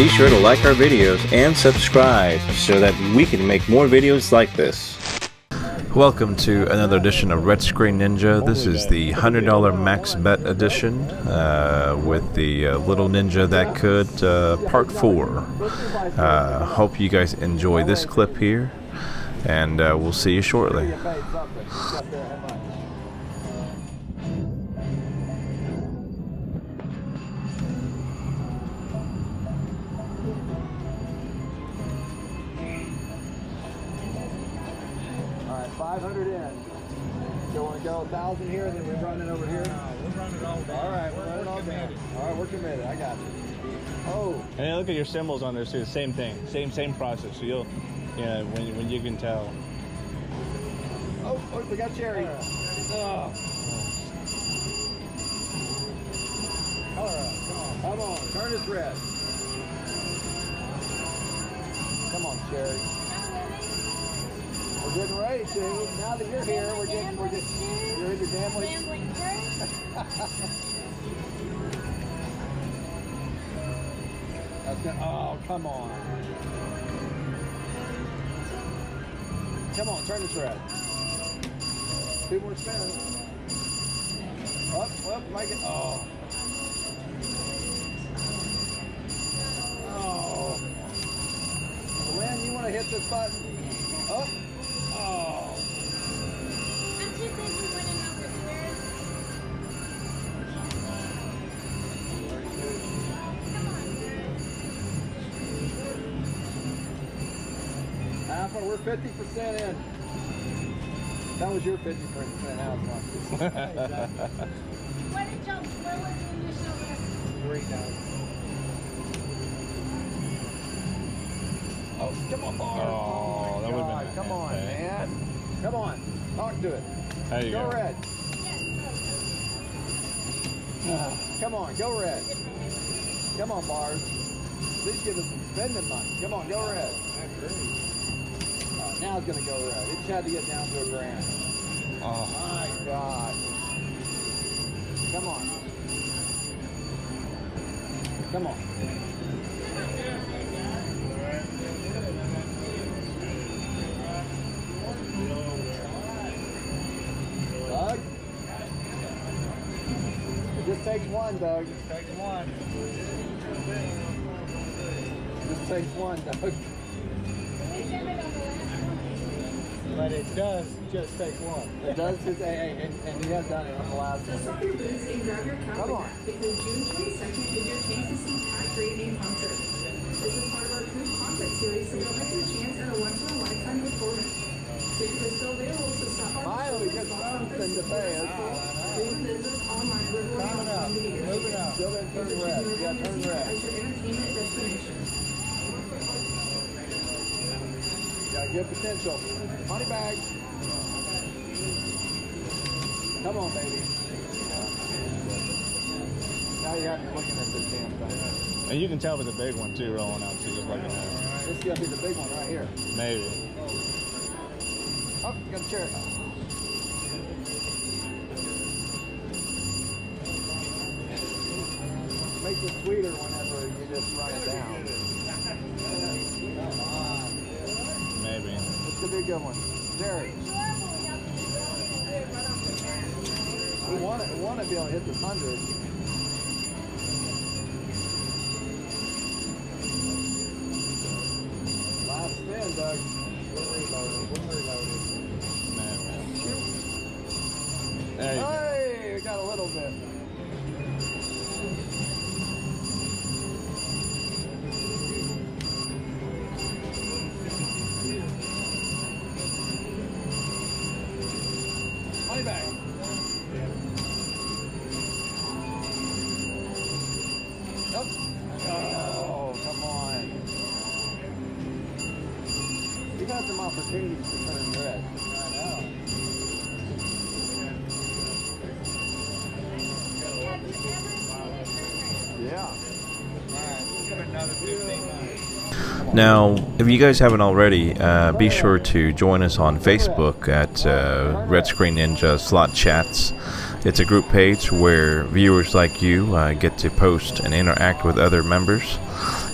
be sure to like our videos and subscribe so that we can make more videos like this. Welcome to another edition of Red Screen Ninja. This is the $100 max bet edition with the Little Ninja That Could part 4. Hope you guys enjoy this clip here, and we'll see you shortly. Alright, 500 in. So want to go 1,000 here, and then we run it over here? No, we'll run it all day. Alright, we'll run it all day. Alright, we're committed. I got you. Oh. And then look at your symbols on there too. Same thing. Same process. So you'll, when you can tell. Oh, we got cherry. Oh. Come on, turn this red. Come on, cherry. We're getting ready to. Now that you're here, you're in your gambling. Oh, come on. Come on, turn this red. 2 more spins. Up, make it. Oh. Oh. Lynn, you want to hit this button? Up. Oh. I'm too busy winning over here. Alpha, we're 50% in. That was your 50% now. What did y'all throw us in your shoulder? 3,000. Oh, come on, Bart. Oh, that would've been God, come on, okay. man. Come on. Talk to it. There you go. Go red. Come on, go red. Come on, Bars. Please give us some spending money. Come on, go red. Now it's gonna go red. It just had to get down to $1,000. Oh. My God. Come on. Come on. Doug? It just takes one, Doug. Just takes one. Just takes one, Doug. But it does just take one. It does just, and you have done it on the last So one. stop your boots and grab your Come calendar on. because June 22nd is your chance to see Pat Green in concert. This is part of our group concert series, so don't miss your chance at a once-in-a-lifetime performance. Tickets are still available, so stop by Finally, get something to pay us. doing business online with Moving up. Moving up. Still didn't turn red. Yeah, turn red. as your entertainment destination. Got good potential. Money bag. Come on, baby. Now you have me looking at this damn thing. And you can tell if it's a big one too rolling out too, just like that. This is gonna be the big one right here. Maybe. Oh, you got a chair. Makes it sweeter whenever you just run it down. Come on. Maybe. This could be a good one. Jerry. We want to be able to hit this 100. Last spin, Doug. We're reloaded. There you go. Hey, we got a little bit. Money back. Nope. Oh, come on. You've had some opportunities to turn red. I know. Yeah. Now, if you guys haven't already, be sure to join us on Facebook at Red Screen Ninja Slot Chats. It's a group page where viewers like you get to post and interact with other members.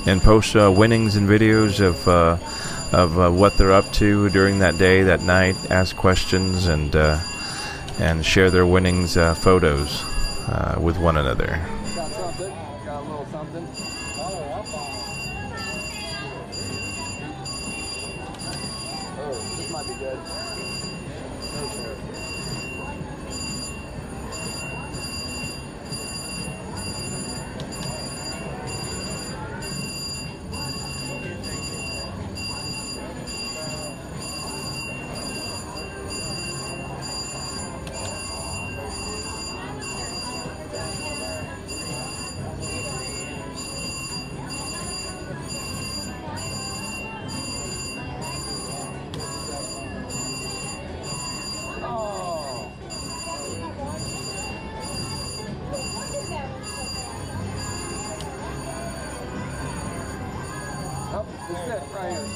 and post winnings and videos of what they're up to during that day, that night. Ask questions and share their winnings photos with one another. Got something. Got a little something. Oh, this might be good. Oh, this is it right here.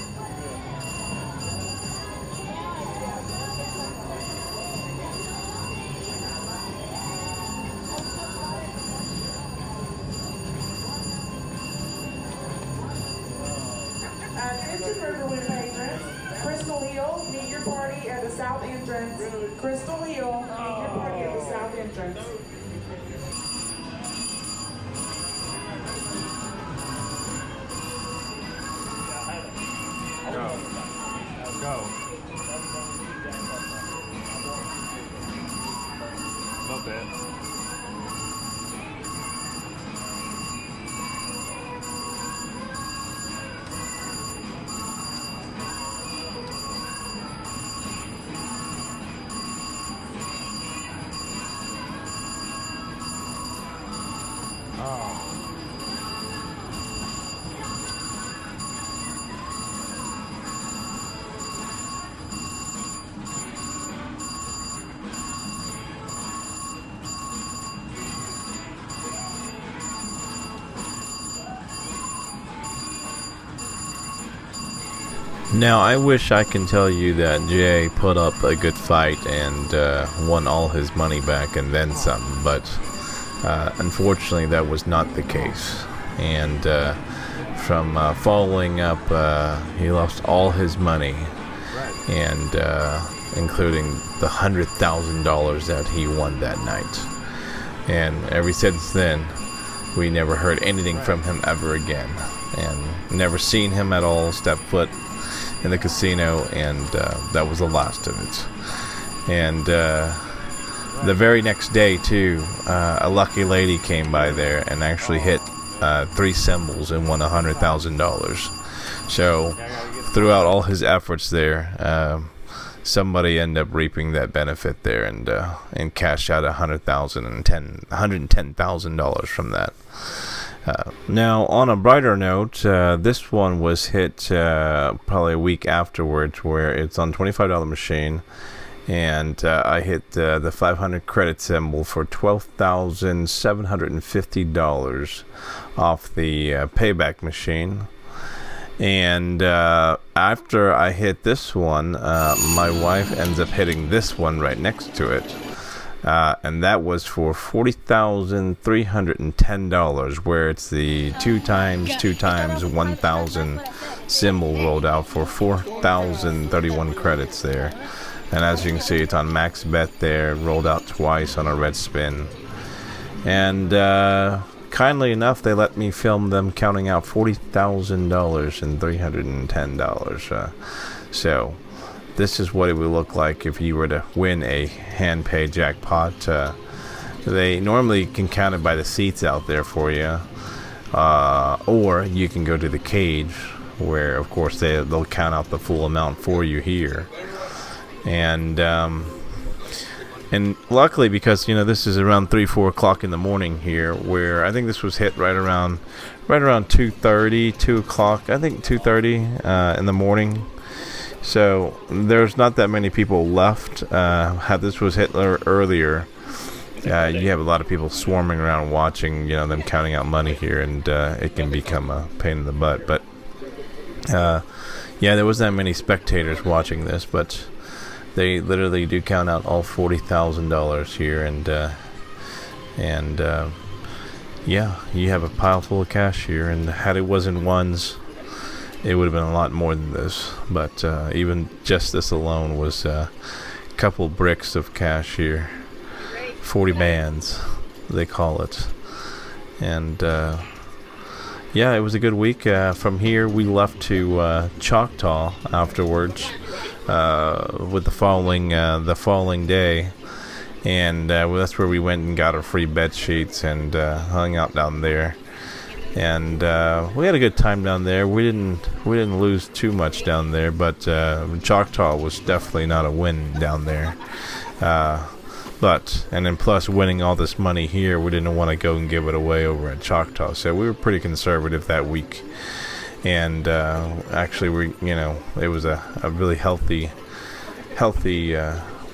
Attention Riverwind patrons. Crystal Hill, meet your party at the south entrance. Crystal Hill, meet your party at the south entrance. Go. A little bit. Now, I wish I can tell you that Jay put up a good fight and won all his money back and then some, but unfortunately that was not the case. And from following up, he lost all his money, and including the $100,000 that he won that night. And ever since then, we never heard anything from him ever again, and never seen him at all step foot in the casino, and that was the last of it. And the very next day too, a lucky lady came by there and actually hit 3 symbols and won $100,000. So throughout all his efforts there, somebody ended up reaping that benefit there and cashed out $110,000 from that. Now, on a brighter note, this one was hit probably a week afterwards, where it's on $25 machine, and I hit the 500 credit symbol for $12,750 off the payback machine. And after I hit this one, my wife ends up hitting this one right next to it. And that was for $40,310, where it's the 2 times 1,000 symbol rolled out for 4,031 credits there. And as you can see, it's on max bet there, rolled out twice on a red spin. And kindly enough, they let me film them counting out $40,000 and $310. So this is what it would look like if you were to win a hand pay jackpot. They normally can count it by the seats out there for you, or you can go to the cage, where of course they'll count out the full amount for you here. And luckily, because this is around 3-4 o'clock in the morning here, where I think this was hit right around 2:30, 2 o'clock, I think 2:30 in the morning. So there's not that many people left. Had this was hit earlier, you have a lot of people swarming around watching, them counting out money here, and it can become a pain in the butt. But yeah, there wasn't that many spectators watching this, but they literally do count out all $40,000 here, and yeah, you have a pile full of cash here, and had it wasn't ones, it would have been a lot more than this. But even just this alone was a couple bricks of cash here. 40 bands, they call it. And yeah, it was a good week. From here, we left to Choctaw afterwards with the following day. And well, that's where we went and got our free bed sheets and hung out down there. And we had a good time down there. We didn't lose too much down there, but Choctaw was definitely not a win down there. And then plus winning all this money here, we didn't want to go and give it away over at Choctaw. So we were pretty conservative that week. And actually, it was a really healthy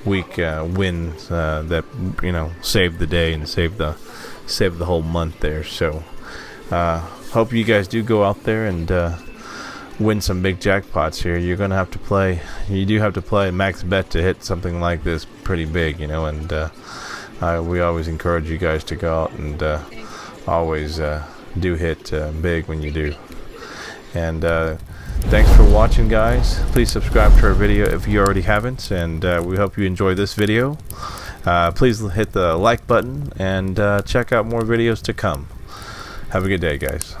week win that saved the day and saved the whole month there. So hope you guys do go out there and win some big jackpots here. You do have to play max bet to hit something like this pretty big, and we always encourage you guys to go out and always do hit big when you do. And thanks for watching, guys. Please subscribe to our video if you already haven't, and we hope you enjoy this video. Please hit the like button and check out more videos to come. Have a good day, guys.